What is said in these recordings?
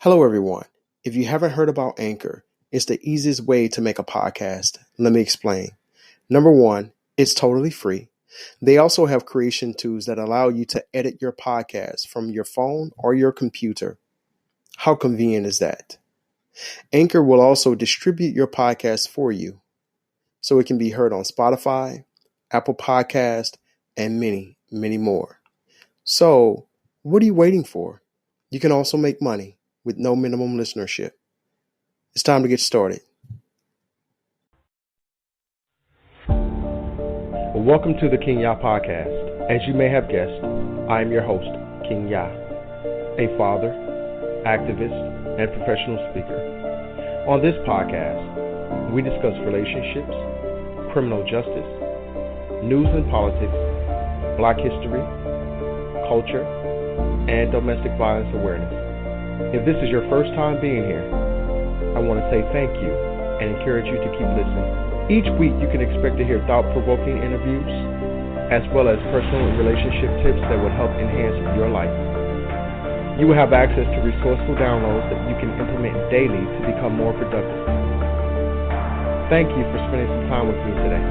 Hello, everyone. If you haven't heard about Anchor, it's the easiest way to make a podcast. Let me explain. Number one, it's totally free. They also have creation tools that allow you to edit your podcast from your phone or your computer. How convenient is that? Anchor will also distribute your podcast for you, so it can be heard on Spotify, Apple Podcast, and many, many more. So, what are you waiting for? You can also make money with no minimum listenership. It's time to get started. Welcome to the Kingya podcast. As you may have guessed, I am your host, Kingya, a father, activist, and professional speaker. On this podcast, we discuss relationships, criminal justice, news and politics, Black history, culture, and domestic violence awareness. If this is your first time being here, I want to say thank you and encourage you to keep listening. Each week you can expect to hear thought-provoking interviews as well as personal and relationship tips that will help enhance your life. You will have access to resourceful downloads that you can implement daily to become more productive. Thank you for spending some time with me today.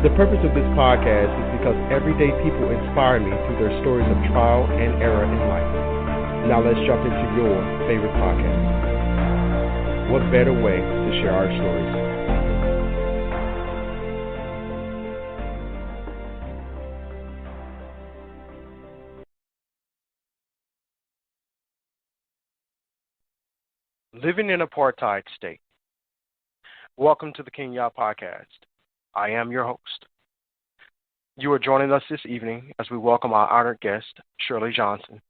The purpose of this podcast is because everyday people inspire me through their stories of trial and error in life. Now let's jump into your favorite podcast. What better way to share our stories? Living in Apartheid State. Welcome to the Kingya podcast. I am your host. You are joining us this evening as we welcome our honored guest, Shirley Johnson.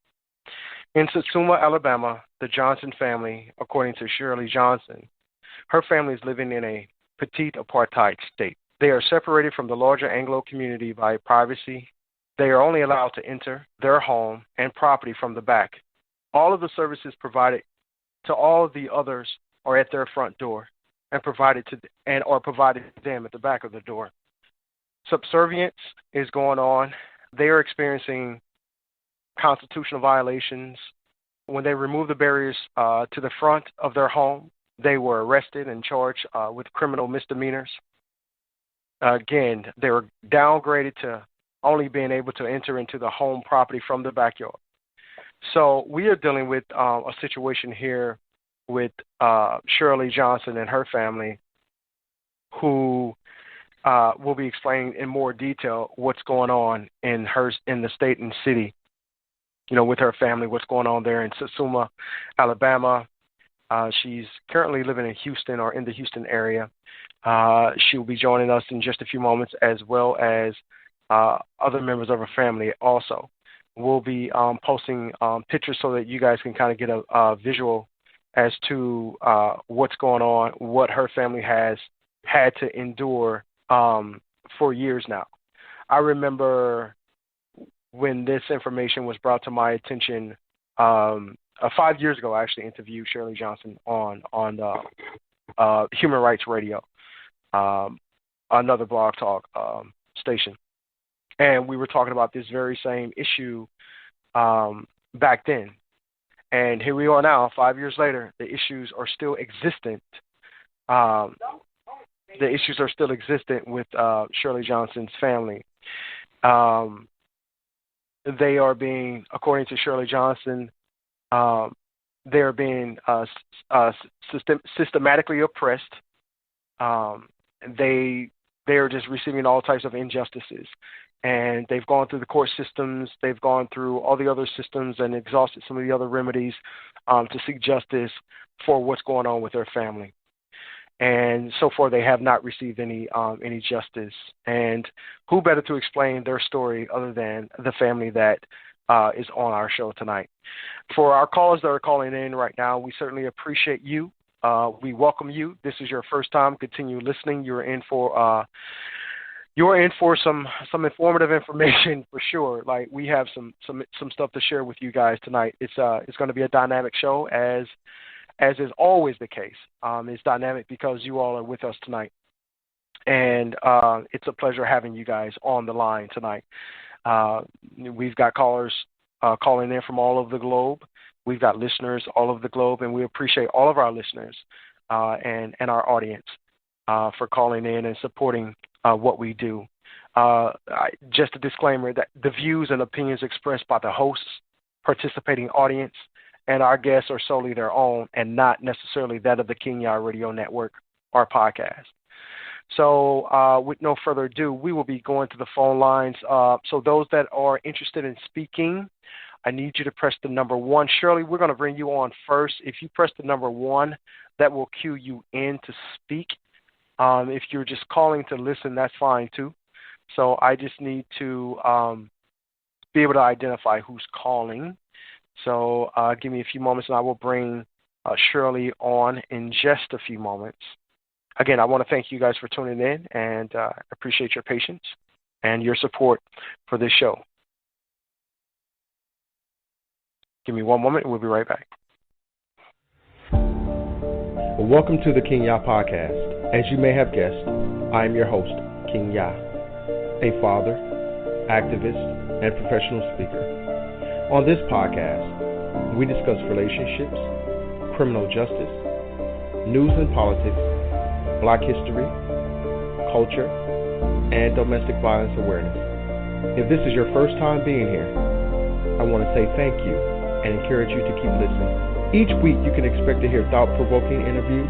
In Satsuma, Alabama, the Johnson family, according to Shirley Johnson, her family is living in a Petite Apartheid state. They are separated from the larger Anglo community by privacy. They are only allowed to enter their home and property from the back. All of the services provided to all of the others are at their front door and provided to them at the back of the door. Subservience is going on. They are experiencing constitutional violations. When they removed the barriers to the front of their home, they were arrested and charged with criminal misdemeanors. Again, they were downgraded to only being able to enter into the home property from the backyard. So we are dealing with a situation here with Shirley Johnson and her family, who will be explaining in more detail what's going on in the state and city. With her family, what's going on there in Satsuma, Alabama. She's currently living in Houston or in the Houston area. She will be joining us in just a few moments, as well as other members of her family also. We'll be posting pictures so that you guys can kind of get a visual as to what's going on, what her family has had to endure for years now. I remember when this information was brought to my attention 5 years ago. I actually interviewed Shirley Johnson on Human Rights Radio, another blog talk station. And we were talking about this very same issue back then. And here we are now, 5 years later. The issues are still existent. The issues are still existent with Shirley Johnson's family. They are being, according to Shirley Johnson, they are being systematically oppressed. They are just receiving all types of injustices. And they've gone through the court systems, they've gone through all the other systems and exhausted some of the other remedies to seek justice for what's going on with their family. And so far, they have not received any justice. And who better to explain their story other than the family that is on our show tonight? For our callers that are calling in right now, we certainly appreciate you. We welcome you. This is your first time. Continue listening. You're in for some informative information for sure. Like, we have some stuff to share with you guys tonight. It's going to be a dynamic show, as is always the case. It's dynamic because you all are with us tonight, and it's a pleasure having you guys on the line tonight. We've got callers calling in from all over the globe. We've got listeners all over the globe, and we appreciate all of our listeners and our audience for calling in and supporting what we do. Just a disclaimer that the views and opinions expressed by the hosts, participating audience, and our guests are solely their own and not necessarily that of the Kingya Radio Network or podcast. So with no further ado, we will be going to the phone lines. So those that are interested in speaking, I need you to press the number 1. Shirley, we're going to bring you on first. If you press the number 1, that will cue you in to speak. If you're just calling to listen, that's fine too. So I just need to be able to identify who's calling. So give me a few moments, and I will bring Shirley on in just a few moments. Again, I want to thank you guys for tuning in, and appreciate your patience and your support for this show. Give me one moment, and we'll be right back. Welcome to the Kingya Podcast. As you may have guessed, I am your host, Kingya, a father, activist, and professional speaker. On this podcast, we discuss relationships, criminal justice, news and politics, Black history, culture, and domestic violence awareness. If this is your first time being here, I want to say thank you and encourage you to keep listening. Each week you can expect to hear thought-provoking interviews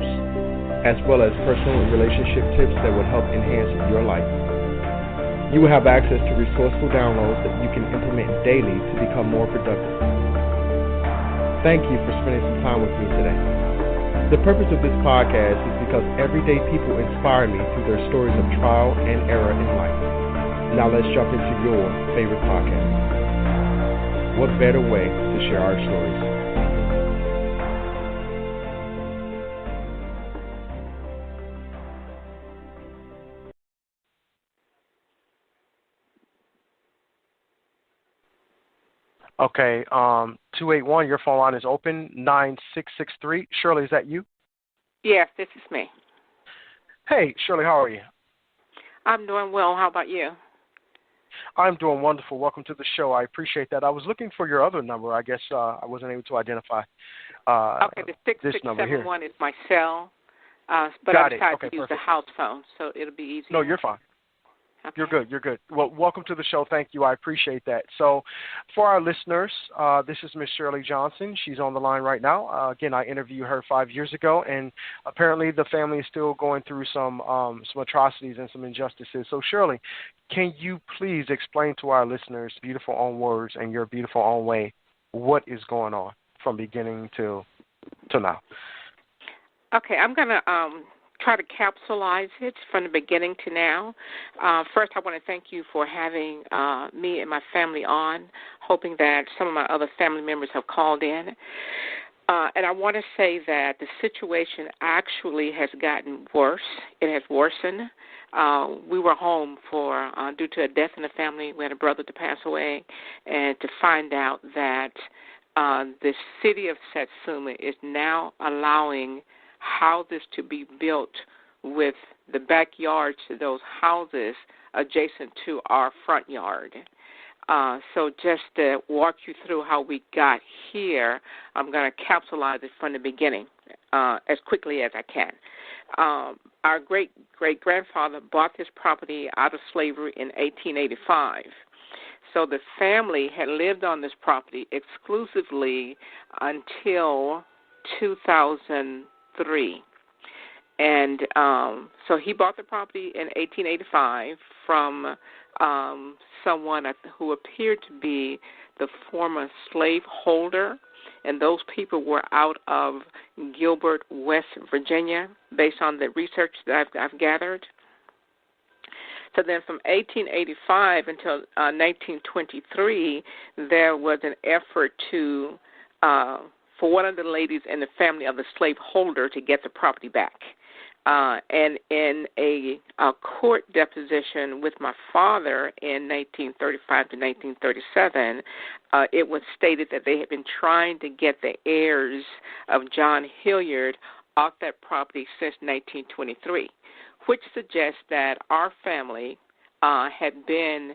as well as personal and relationship tips that will help enhance your life. You will have access to resourceful downloads that you can implement daily to become more productive. Thank you for spending some time with me today. The purpose of this podcast is because everyday people inspire me through their stories of trial and error in life. Now let's jump into your favorite podcast. What better way to share our stories? Okay, 281, your phone line is open, 9663. Shirley, is that you? Yes, this is me. Hey, Shirley, how are you? I'm doing well. How about you? I'm doing wonderful. Welcome to the show. I appreciate that. I was looking for your other number. I guess I wasn't able to identify okay, the this number here. 6671 is my cell, but Got I decided okay, to use perfect. the house phone, so it'll be easier. No, you're fine. Okay. You're good. Well, welcome to the show. Thank you. I appreciate that. So for our listeners, this is Miss Shirley Johnson. She's on the line right now. Again, I interviewed her 5 years ago, and apparently the family is still going through some atrocities and some injustices. So, Shirley, can you please explain to our listeners, beautiful own words and your beautiful own way, what is going on from beginning to now? Okay, I'm going to try to capsulize it from the beginning to now. First, I want to thank you for having me and my family on, hoping that some of my other family members have called in. And I want to say that the situation actually has gotten worse. It has worsened. We were home for due to a death in the family. We had a brother to pass away, and to find out that the city of Satsuma is now allowing houses to be built with the backyards to those houses adjacent to our front yard. So just to walk you through how we got here, I'm going to capsulize it from the beginning as quickly as I can. Our great-great-grandfather bought this property out of slavery in 1885. So the family had lived on this property exclusively until 2003. And so he bought the property in 1885 from someone who appeared to be the former slave holder, and those people were out of Gilbert, West Virginia, based on the research that I've gathered. So then from 1885 until 1923, there was an effort to for one of the ladies in the family of the slaveholder to get the property back. And in a court deposition with my father in 1935 to 1937, it was stated that they had been trying to get the heirs of John Hilliard off that property since 1923, which suggests that our family had been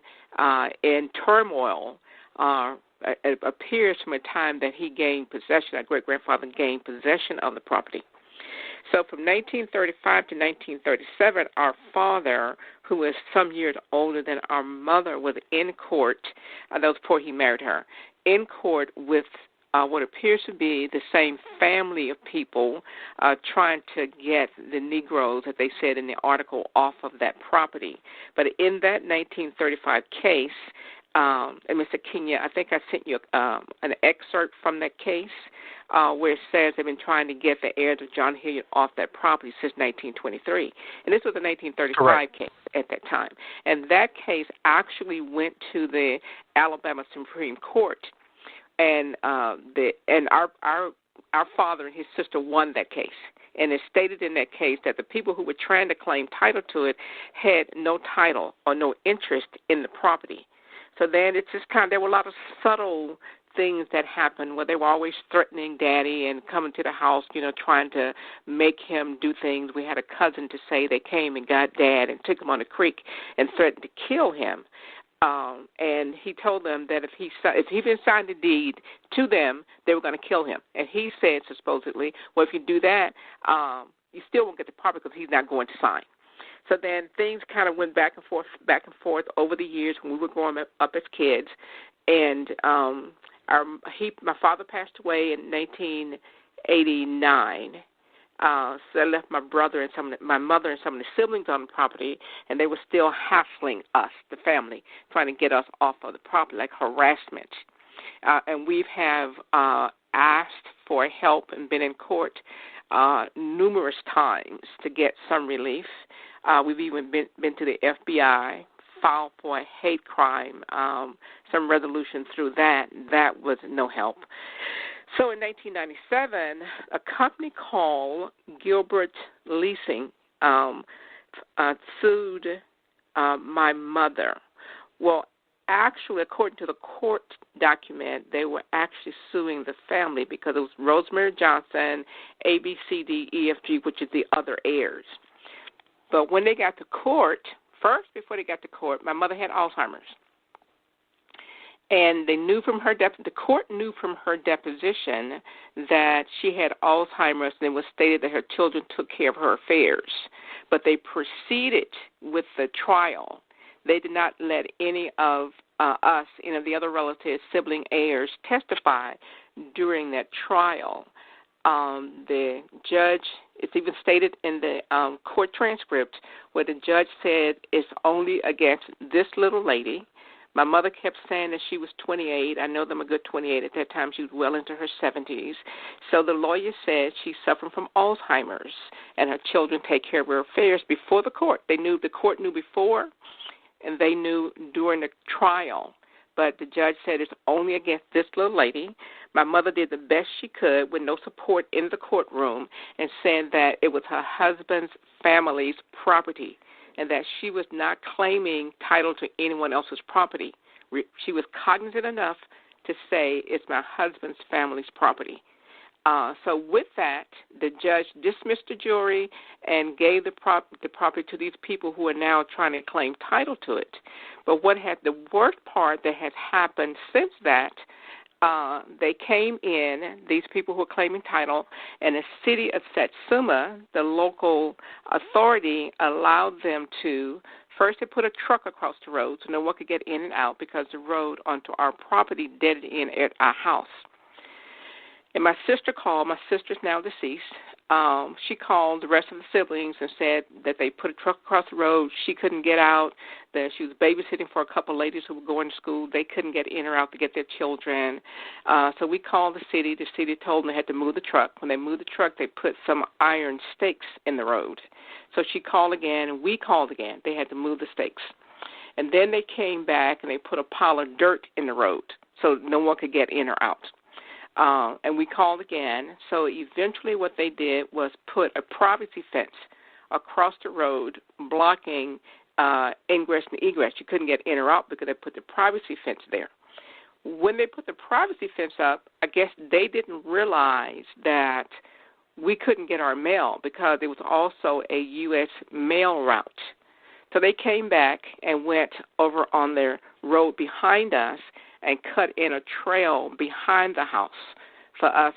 in turmoil it appears from a time that he gained possession, our great-grandfather gained possession of the property. So from 1935 to 1937, our father, who was some years older than our mother, was in court. That was before he married her, in court with what appears to be the same family of people trying to get the Negroes, that they said in the article, off of that property. But in that 1935 case, and Mr. Kingya, I think I sent you an excerpt from that case where it says they've been trying to get the heirs of John Hilliard off that property since 1923. And this was a 1935 Correct. case at that time. And that case actually went to the Alabama Supreme Court. And our father and his sister won that case. And it stated in that case that the people who were trying to claim title to it had no title or no interest in the property. So then it's just there were a lot of subtle things that happened where they were always threatening Daddy and coming to the house, trying to make him do things. We had a cousin to say they came and got Dad and took him on the creek and threatened to kill him. And he told them that if he didn't sign the deed to them, they were going to kill him. And he said, supposedly, well, if you do that, you still won't get the property because he's not going to sign. So then things kind of went back and forth over the years when we were growing up as kids. And my father passed away in 1989. So I left my mother and some of the siblings on the property, and they were still hassling us, the family, trying to get us off of the property, like harassment. And we have asked for help and been in court numerous times to get some relief. We've even been to the FBI, filed for a hate crime, some resolution through that. That was no help. So in 1997, a company called Gilbert Leasing sued my mother. Well, actually, according to the court document, they were actually suing the family because it was Rosemary Johnson, A, B, C, D, E, F, G, which is the other heirs. But when they got to court, before they got to court, my mother had Alzheimer's. And they knew from the court knew from her deposition that she had Alzheimer's, and it was stated that her children took care of her affairs. But they proceeded with the trial. They did not let any of us, the other relatives, sibling heirs, testify during that trial. The judge, it's even stated in the court transcript, where the judge said it's only against this little lady. My mother kept saying that she was 28. I know them a good 28. At that time, she was well into her 70s. So the lawyer said she's suffering from Alzheimer's, and her children take care of her affairs before the court. The court knew before, and they knew during the trial. But the judge said it's only against this little lady. My mother did the best she could with no support in the courtroom and said that it was her husband's family's property, and that she was not claiming title to anyone else's property. She was cognizant enough to say it's my husband's family's property. So with that, the judge dismissed the jury and gave the property to these people who are now trying to claim title to it. But the worst part that has happened since that, they came in, these people who are claiming title, and the city of Satsuma, the local authority, allowed them to, first they put a truck across the road so no one could get in and out because the road onto our property deaded in at our house. And my sister called. My sister's now deceased. She called the rest of the siblings and said that they put a truck across the road. She couldn't get out. That she was babysitting for a couple of ladies who were going to school. They couldn't get in or out to get their children. So we called the city. The city told them they had to move the truck. When they moved the truck, they put some iron stakes in the road. So she called again, and we called again. They had to move the stakes. And then they came back, and they put a pile of dirt in the road so no one could get in or out. And we called again. So eventually what they did was put a privacy fence across the road blocking ingress and egress. You couldn't get in or out because they put the privacy fence there. When they put the privacy fence up, I guess they didn't realize that we couldn't get our mail because it was also a U.S. mail route. So they came back and went over on their road behind us, and cut in a trail behind the house for us